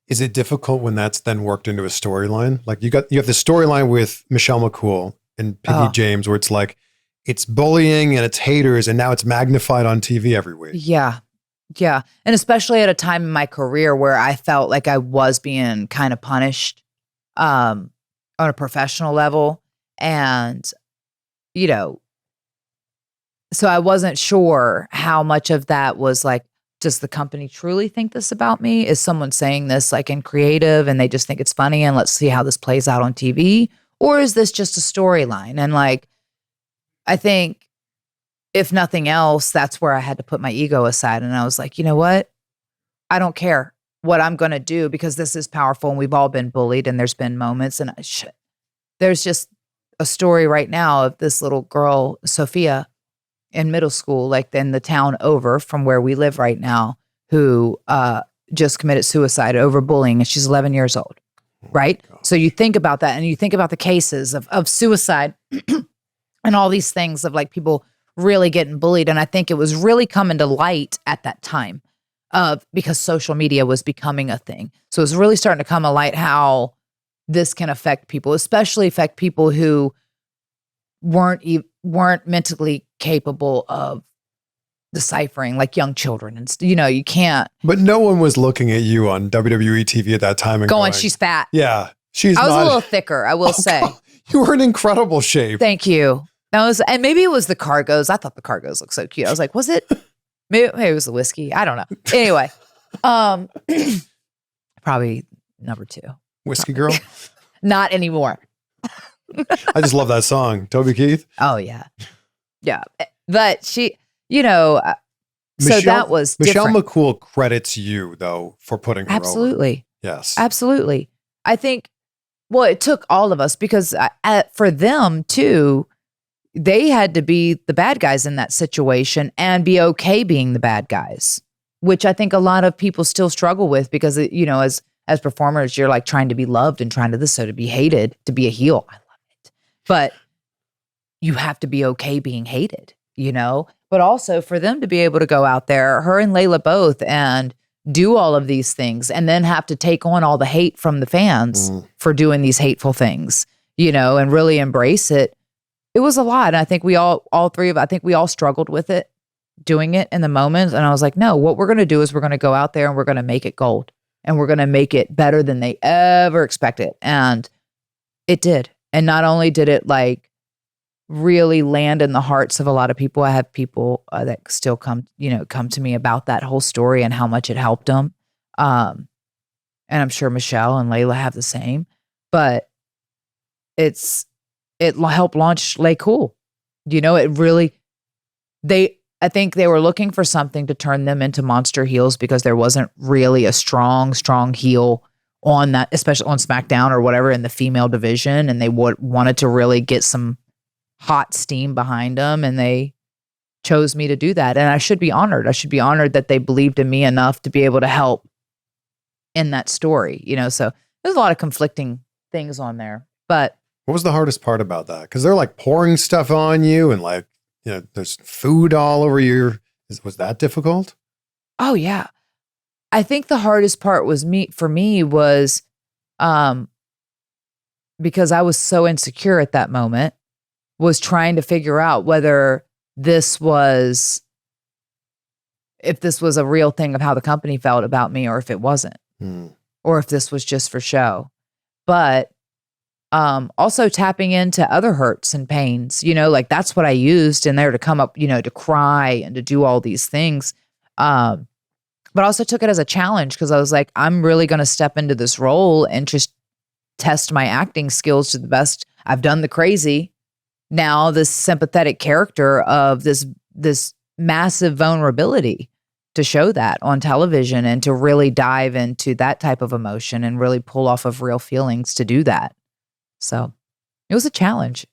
Is it difficult when that's then worked into a storyline? Like you have the storyline with Michelle McCool and Piggy James where it's like, it's bullying and it's haters and now it's magnified on TV every week. Yeah. Yeah. And especially at a time in my career where I felt like I was being kind of punished on a professional level. And, you know, so I wasn't sure how much of that was like, does the company truly think this about me? Is someone saying this like in creative and they just think it's funny and let's see how this plays out on TV? Or is this just a storyline? And like, I think if nothing else, that's where I had to put my ego aside. And I was like, you know what? I don't care what I'm going to do because this is powerful and we've all been bullied and there's been moments. And there's just a story right now of this little girl, Sophia, in middle school, like in the town over from where we live right now, who just committed suicide over bullying. And she's 11 years old, right? So you think about that and you think about the cases of suicide and all these things of like people really getting bullied. And I think it was really coming to light at that time because social media was becoming a thing. So it was really starting to come to light how this can affect people, especially affect people who weren't mentally capable of deciphering, like young children. And you can't. But no one was looking at you on WWE TV at that time and going, she's fat. Yeah. I was a little thicker, I will say. God, you were in incredible shape. Thank you. And maybe it was the cargos. I thought the cargos looked so cute. I was like, was it? Maybe it was the whiskey. I don't know. Anyway, probably number 2. Whiskey girl? Not anymore. I just love that song. Toby Keith? Oh, yeah. Yeah. But she, so that was Michelle different. McCool credits you, though, for putting her Absolutely. over. Yes. Absolutely. I think, well, it took all of us because for them, too, they had to be the bad guys in that situation and be okay being the bad guys, which I think a lot of people still struggle with because, as performers, you're like trying to be loved and trying to so to be hated, to be a heel. I love it. But you have to be okay being hated, but also for them to be able to go out there, her and Layla both, and do all of these things and then have to take on all the hate from the fans for doing these hateful things, and really embrace it. It was a lot. And I think we all three of us, I think we all struggled with it, doing it in the moment. And I was like, no, what we're going to do is we're going to go out there and we're going to make it gold and we're going to make it better than they ever expected. And it did. And not only did it like really land in the hearts of a lot of people, I have people that still come to me about that whole story and how much it helped them. And I'm sure Michelle and Layla have the same, but it helped launch Lay Cool. It really, I think they were looking for something to turn them into monster heels because there wasn't really a strong heel on that, especially on SmackDown or whatever in the female division. And they wanted to really get some hot steam behind them. And they chose me to do that. And I should be honored. I should be honored that they believed in me enough to be able to help in that story, so there's a lot of conflicting things on there, but what was the hardest part about that? Because they're like pouring stuff on you and like, there's food all over your, was that difficult? Oh yeah. I think the hardest part for me was because I was so insecure at that moment, was trying to figure out whether if this was a real thing of how the company felt about me or if it wasn't, or if this was just for show. But also tapping into other hurts and pains, like that's what I used in there to come up, to cry and to do all these things. But I also took it as a challenge because I was like, I'm really going to step into this role and just test my acting skills to the best. I've done the crazy. Now this sympathetic character of this massive vulnerability to show that on television and to really dive into that type of emotion and really pull off of real feelings to do that. So it was a challenge.